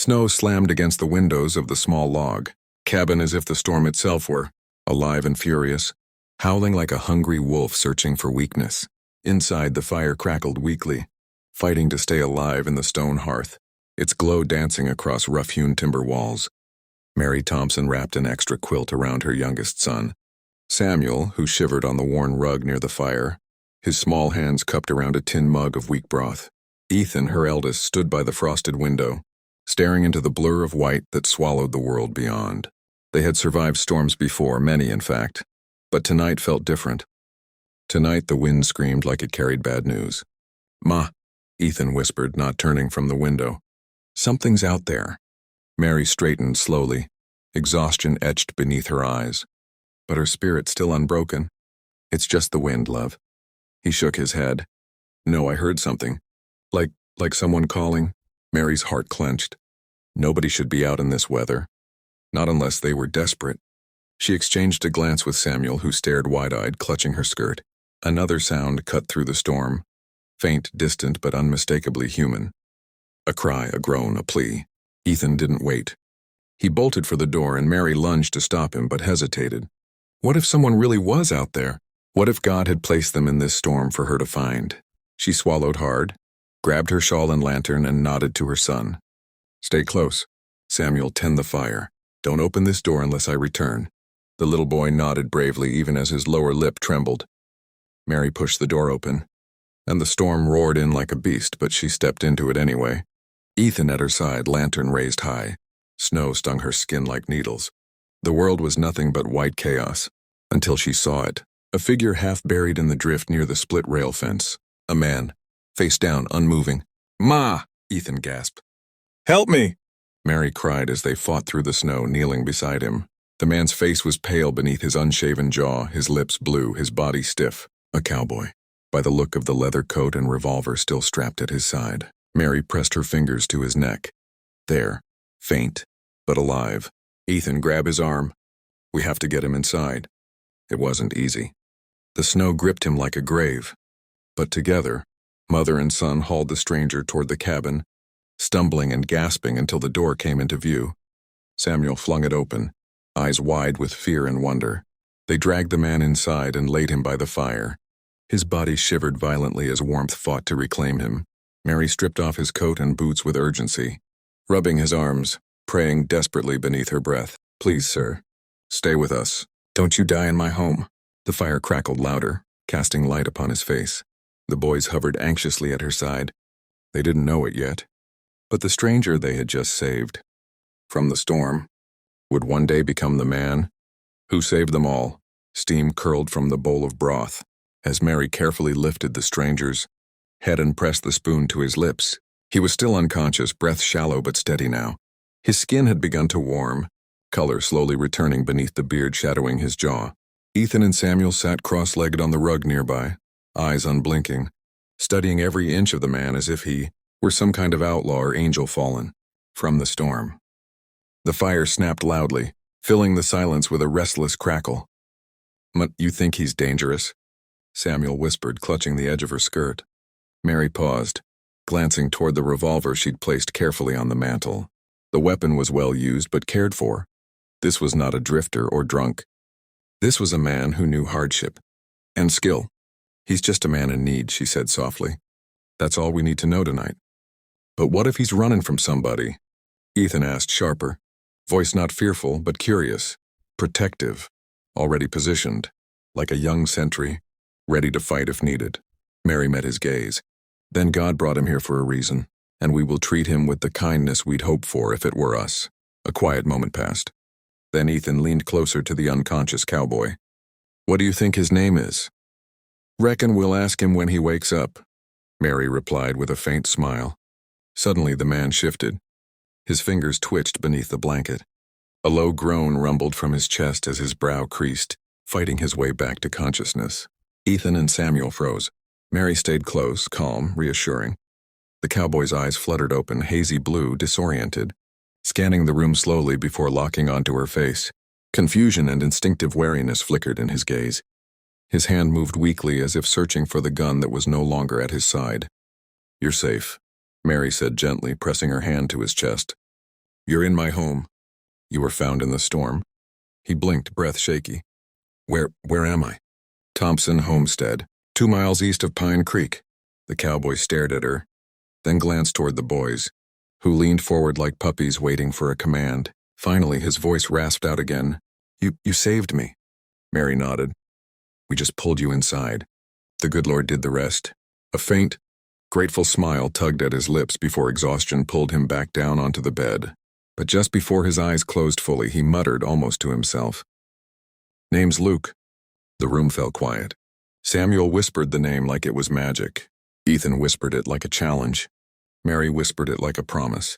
Snow slammed against the windows of the small log cabin as if the storm itself were, alive and furious, howling like a hungry wolf searching for weakness. Inside, the fire crackled weakly, fighting to stay alive in the stone hearth, its glow dancing across rough-hewn timber walls. Mary Thompson wrapped an extra quilt around her youngest son. Samuel, who shivered on the worn rug near the fire, his small hands cupped around a tin mug of weak broth. Ethan, her eldest, stood by the frosted window, staring into the blur of white that swallowed the world beyond. They had survived storms before, many in fact, but tonight felt different. Tonight the wind screamed like it carried bad news. "Ma," Ethan whispered, not turning from the window. "Something's out there." Mary straightened slowly, exhaustion etched beneath her eyes, but her spirit still unbroken. "It's just the wind, love." He shook his head. "No, I heard something. Like someone calling." Mary's heart clenched. Nobody should be out in this weather. Not unless they were desperate. She exchanged a glance with Samuel, who stared wide-eyed, clutching her skirt. Another sound cut through the storm. Faint, distant, but unmistakably human. A cry, a groan, a plea. Ethan didn't wait. He bolted for the door, and Mary lunged to stop him, but hesitated. What if someone really was out there? What if God had placed them in this storm for her to find? She swallowed hard, grabbed her shawl and lantern, and nodded to her son. "Stay close. Samuel, tend the fire. Don't open this door unless I return." The little boy nodded bravely, even as his lower lip trembled. Mary pushed the door open, and the storm roared in like a beast, but she stepped into it anyway. Ethan at her side, lantern raised high. Snow stung her skin like needles. The world was nothing but white chaos, until she saw it. A figure half buried in the drift near the split rail fence. A man, face down, unmoving. "Ma!" Ethan gasped. "Help me!" Mary cried as they fought through the snow, kneeling beside him. The man's face was pale beneath his unshaven jaw, his lips blue, his body stiff. A cowboy, by the look of the leather coat and revolver still strapped at his side. Mary pressed her fingers to his neck. There, faint, but alive. "Ethan, grab his arm. We have to get him inside." It wasn't easy. The snow gripped him like a grave. But together, mother and son hauled the stranger toward the cabin, stumbling and gasping until the door came into view. Samuel flung it open, eyes wide with fear and wonder. They dragged the man inside and laid him by the fire. His body shivered violently as warmth fought to reclaim him. Mary stripped off his coat and boots with urgency, rubbing his arms, praying desperately beneath her breath. "Please, sir, stay with us. Don't you die in my home." The fire crackled louder, casting light upon his face. The boys hovered anxiously at her side. They didn't know it yet, but the stranger they had just saved from the storm would one day become the man who saved them all. Steam curled from the bowl of broth as Mary carefully lifted the stranger's head and pressed the spoon to his lips. He was still unconscious, breath shallow but steady now. His skin had begun to warm, color slowly returning beneath the beard shadowing his jaw. Ethan and Samuel sat cross-legged on the rug nearby, eyes unblinking, studying every inch of the man as if he were some kind of outlaw or angel fallen from the storm. The fire snapped loudly, filling the silence with a restless crackle. "You think he's dangerous?" Samuel whispered, clutching the edge of her skirt. Mary paused, glancing toward the revolver she'd placed carefully on the mantel. The weapon was well used but cared for. This was not a drifter or drunk. This was a man who knew hardship and skill. "He's just a man in need," she said softly. "That's all we need to know tonight." "But what if he's running from somebody?" Ethan asked, sharper, voice not fearful but curious, protective, already positioned, like a young sentry, ready to fight if needed. Mary met his gaze. "Then God brought him here for a reason, and we will treat him with the kindness we'd hope for if it were us." A quiet moment passed. Then Ethan leaned closer to the unconscious cowboy. "What do you think his name is?" "Reckon we'll ask him when he wakes up," Mary replied with a faint smile. Suddenly the man shifted. His fingers twitched beneath the blanket. A low groan rumbled from his chest as his brow creased, fighting his way back to consciousness. Ethan and Samuel froze. Mary stayed close, calm, reassuring. The cowboy's eyes fluttered open, hazy blue, disoriented, scanning the room slowly before locking onto her face. Confusion and instinctive wariness flickered in his gaze. His hand moved weakly as if searching for the gun that was no longer at his side. "You're safe," Mary said gently, pressing her hand to his chest. You're in my home. You were found in the storm. He blinked, breath shaky. Where am I? Thompson Homestead, 2 miles east of Pine Creek. The cowboy stared at her, then glanced toward the boys, who leaned forward like puppies waiting for a command. Finally, his voice rasped out again. You saved me. Mary nodded. We just pulled you inside. The good Lord did the rest. A faint, grateful smile tugged at his lips before exhaustion pulled him back down onto the bed. But just before his eyes closed fully, he muttered almost to himself. Name's Luke. The room fell quiet. Samuel whispered the name like it was magic. Ethan whispered it like a challenge. Mary whispered it like a promise.